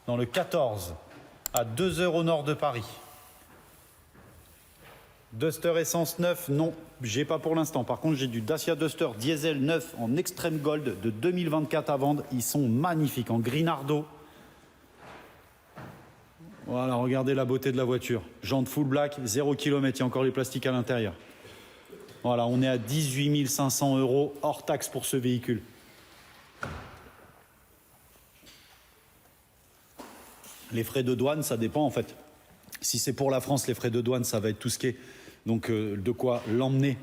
dans le 14, à 2 heures au nord de Paris. Duster essence 9, non, j'ai pas pour l'instant. Par contre, j'ai du Dacia Duster diesel 9 en Extreme Gold de 2024 à vendre. Ils sont magnifiques, en Grinardo. Voilà, regardez la beauté de la voiture. Jantes full black, 0 km, il y a encore les plastiques à l'intérieur. Voilà, on est à 18 500 € hors taxe pour ce véhicule. Les frais de douane, ça dépend en fait. Si c'est pour la France, les frais de douane, ça va être tout ce qui est. Donc de quoi l'emmener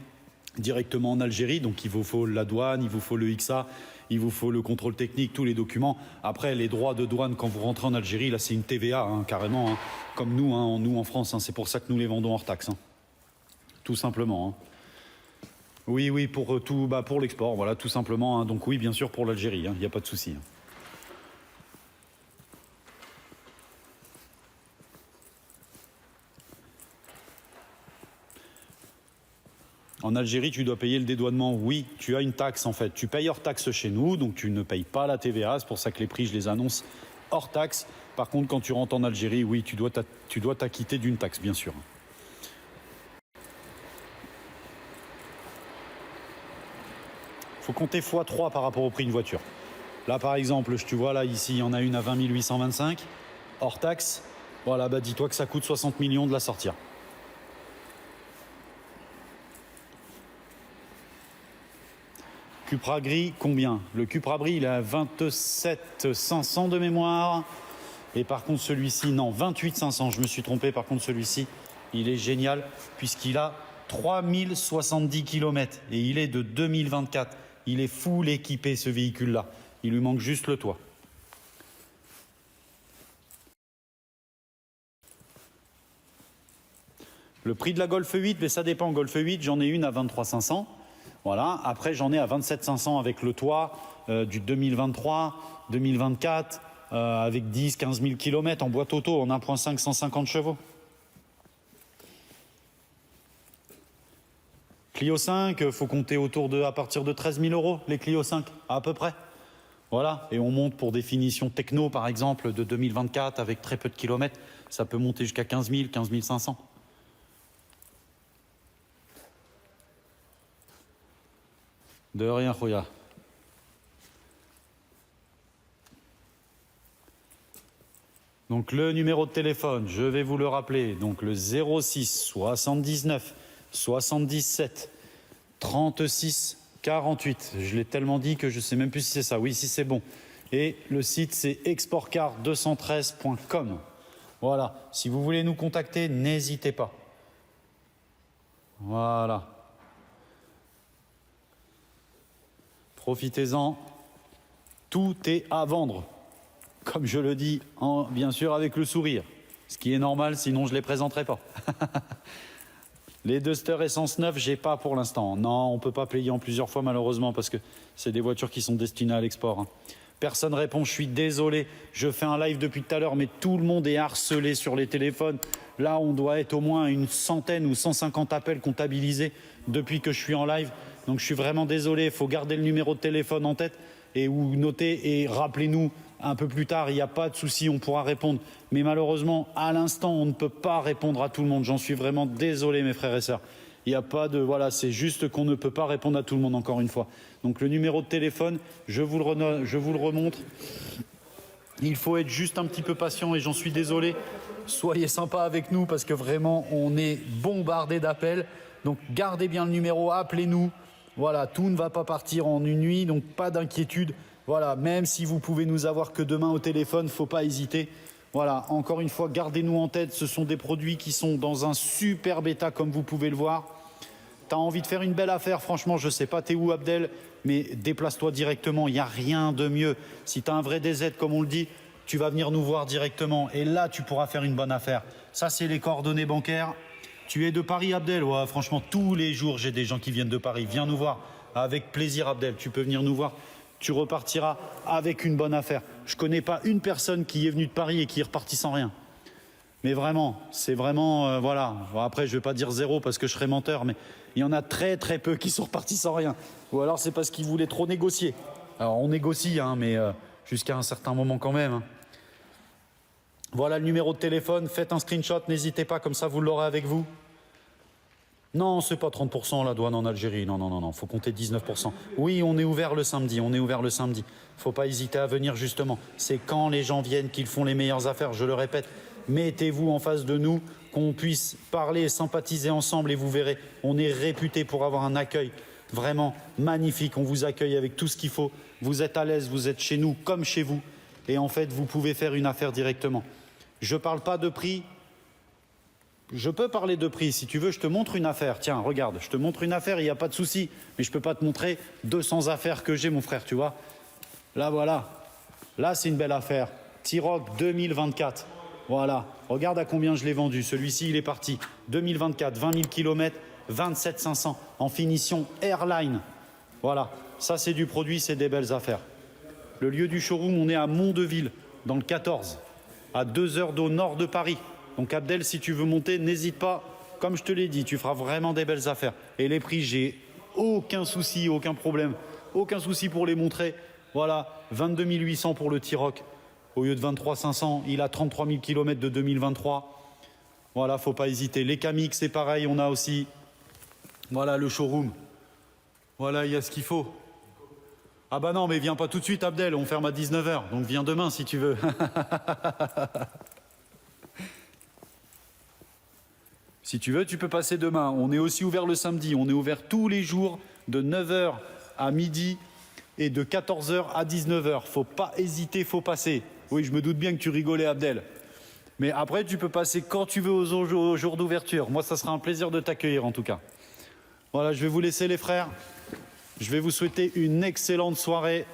directement en Algérie. Donc il vous faut la douane, il vous faut le XA, il vous faut le contrôle technique, tous les documents. Après, les droits de douane, quand vous rentrez en Algérie, là c'est une TVA, hein, carrément, hein, comme nous, hein, nous en France. Hein, c'est pour ça que nous les vendons hors taxe. Hein. Tout simplement. Hein. Oui, pour tout, pour l'export, voilà, tout simplement. Hein. Donc oui, bien sûr, pour l'Algérie, il n'y a pas de souci. Hein. En Algérie, tu dois payer le dédouanement. Oui, tu as une taxe en fait. Tu payes hors taxe chez nous, donc tu ne payes pas la TVA. C'est pour ça que les prix, je les annonce hors taxe. Par contre, quand tu rentres en Algérie, oui, tu dois t'acquitter d'une taxe, bien sûr. Il faut compter x3 par rapport au prix d'une voiture. Là, par exemple, tu vois, là, ici, il y en a une à 20 825, hors taxe. Voilà, dis-toi que ça coûte 60 millions de la sortir. Cupra gris, combien? Le Cupra gris, il est à 27 500 de mémoire. Et par contre, celui-ci, non, 28 500. Je me suis trompé. Par contre, celui-ci, il est génial puisqu'il a 3070 km et il est de 2024. Il est full équipé, ce véhicule-là. Il lui manque juste le toit. Le prix de la Golf 8, mais ça dépend. Golf 8, j'en ai une à 23 500. Voilà. Après, j'en ai à 27 500 avec le toit du 2023, 2024, avec 10-15 000 km en boîte auto, en 1.5, 150 chevaux. Clio 5, faut compter à partir de 13 000 €, les Clio 5, à peu près. Voilà, et on monte pour des finitions techno, par exemple, de 2024, avec très peu de kilomètres. Ça peut monter jusqu'à 15 000, 15 500. De rien, Khoya. Donc le numéro de téléphone, je vais vous le rappeler. Donc le 06 79 77 36 48. Je l'ai tellement dit que je ne sais même plus si c'est ça. Oui, si c'est bon. Et le site, c'est exportcar213.com. Voilà. Si vous voulez nous contacter, n'hésitez pas. Voilà. Profitez-en. Tout est à vendre. Comme je le dis, bien sûr avec le sourire. Ce qui est normal, sinon je ne les présenterai pas. Les Duster essence 9, j'ai pas pour l'instant. Non, on ne peut pas payer en plusieurs fois malheureusement parce que c'est des voitures qui sont destinées à l'export. Hein. Personne répond, je suis désolé. Je fais un live depuis tout à l'heure, mais tout le monde est harcelé sur les téléphones. Là, on doit être au moins une centaine ou 150 appels comptabilisés depuis que je suis en live. Donc je suis vraiment désolé, il faut garder le numéro de téléphone en tête et ou noter et rappelez-nous un peu plus tard, il n'y a pas de souci, on pourra répondre. Mais malheureusement, à l'instant, on ne peut pas répondre à tout le monde. J'en suis vraiment désolé, mes frères et sœurs. Il n'y a pas de... Voilà, c'est juste qu'on ne peut pas répondre à tout le monde, encore une fois. Donc le numéro de téléphone, je vous le remontre. Il faut être juste un petit peu patient et j'en suis désolé. Soyez sympa avec nous parce que vraiment, on est bombardé d'appels. Donc gardez bien le numéro, appelez-nous. Voilà, tout ne va pas partir en une nuit, donc pas d'inquiétude. Voilà, même si vous pouvez nous avoir que demain au téléphone, faut pas hésiter. Voilà, encore une fois, gardez-nous en tête, ce sont des produits qui sont dans un super bêta comme vous pouvez le voir. Tu as envie de faire une belle affaire, franchement, je sais pas t'es où Abdel, mais déplace-toi directement, il n'y a rien de mieux. Si tu as un vrai DZ comme on le dit, tu vas venir nous voir directement et là tu pourras faire une bonne affaire. Ça c'est les coordonnées bancaires. Tu es de Paris Abdel? Ouais, franchement, tous les jours j'ai des gens qui viennent de Paris. Viens nous voir, avec plaisir Abdel, tu peux venir nous voir. Tu repartiras avec une bonne affaire. Je ne connais pas une personne qui est venue de Paris et qui est repartie sans rien. Mais vraiment, c'est vraiment, voilà. Bon, après, je ne vais pas dire zéro parce que je serais menteur, mais il y en a très très peu qui sont repartis sans rien. Ou alors c'est parce qu'ils voulaient trop négocier. Alors on négocie, hein, mais jusqu'à un certain moment quand même. Hein. Voilà le numéro de téléphone, faites un screenshot, n'hésitez pas, comme ça vous l'aurez avec vous. Non, c'est pas 30% la douane en Algérie, non, non, non, non, faut compter 19%. Oui, on est ouvert le samedi, on est ouvert le samedi. Faut pas hésiter à venir justement. C'est quand les gens viennent qu'ils font les meilleures affaires, je le répète. Mettez-vous en face de nous, qu'on puisse parler, sympathiser ensemble et vous verrez, on est réputé pour avoir un accueil vraiment magnifique. On vous accueille avec tout ce qu'il faut. Vous êtes à l'aise, vous êtes chez nous comme chez vous. Et en fait, vous pouvez faire une affaire directement. Je ne parle pas de prix. Je peux parler de prix. Si tu veux, je te montre une affaire. Tiens, regarde, je te montre une affaire, il n'y a pas de souci. Mais je ne peux pas te montrer 200 affaires que j'ai, mon frère, tu vois. Là, voilà. Là, c'est une belle affaire. T-Roc 2024. Voilà. Regarde à combien je l'ai vendu. Celui-ci, il est parti. 2024, 20 000 km, 27 500 en finition Airline. Voilà. Ça, c'est du produit, c'est des belles affaires. Le lieu du showroom, on est à Mondeville, dans le 14, à 2 heures d'au nord de Paris. Donc Abdel, si tu veux monter, n'hésite pas. Comme je te l'ai dit, tu feras vraiment des belles affaires. Et les prix, j'ai aucun souci, aucun problème. Aucun souci pour les montrer. Voilà, 22 800 pour le T-Roc. Au lieu de 23 500, il a 33 000 km de 2023. Voilà, faut pas hésiter. Les Kamix, c'est pareil, on a aussi. Voilà le showroom. Voilà, il y a ce qu'il faut. Ah bah non, mais viens pas tout de suite, Abdel, on ferme à 19 h. Donc viens demain si tu veux. Si tu veux, tu peux passer demain. On est aussi ouvert le samedi. On est ouvert tous les jours de 9 h à midi et de 14 h à 19 h. Faut pas hésiter, faut passer. Oui, je me doute bien que tu rigolais, Abdel. Mais après, tu peux passer quand tu veux au jour d'ouverture. Moi, ça sera un plaisir de t'accueillir en tout cas. Voilà, je vais vous laisser les frères. Je vais vous souhaiter une excellente soirée.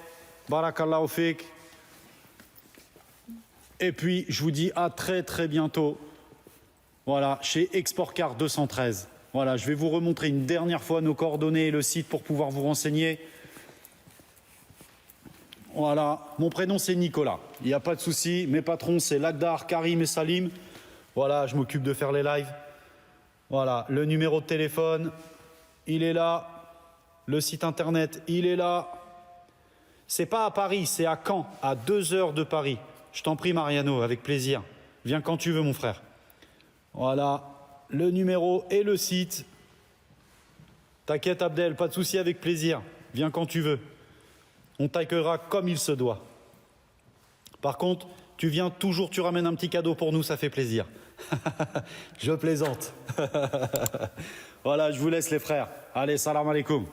Barakallahu fik. Et puis, je vous dis à très très bientôt. Voilà, chez Exportcar 213. Voilà, je vais vous remontrer une dernière fois nos coordonnées et le site pour pouvoir vous renseigner. Voilà, mon prénom c'est Nicolas. Il n'y a pas de souci. Mes patrons c'est Lagdar, Karim et Salim. Voilà, je m'occupe de faire les lives. Voilà, le numéro de téléphone, il est là. Le site internet, il est là. C'est pas à Paris, c'est à Caen, à 2 heures de Paris. Je t'en prie, Mariano, avec plaisir. Viens quand tu veux, mon frère. Voilà, le numéro et le site. T'inquiète, Abdel, pas de souci, avec plaisir. Viens quand tu veux. On t'accueillera comme il se doit. Par contre, tu viens toujours, tu ramènes un petit cadeau pour nous, ça fait plaisir. Je plaisante. Voilà, je vous laisse les frères. Allez, salam alaikum.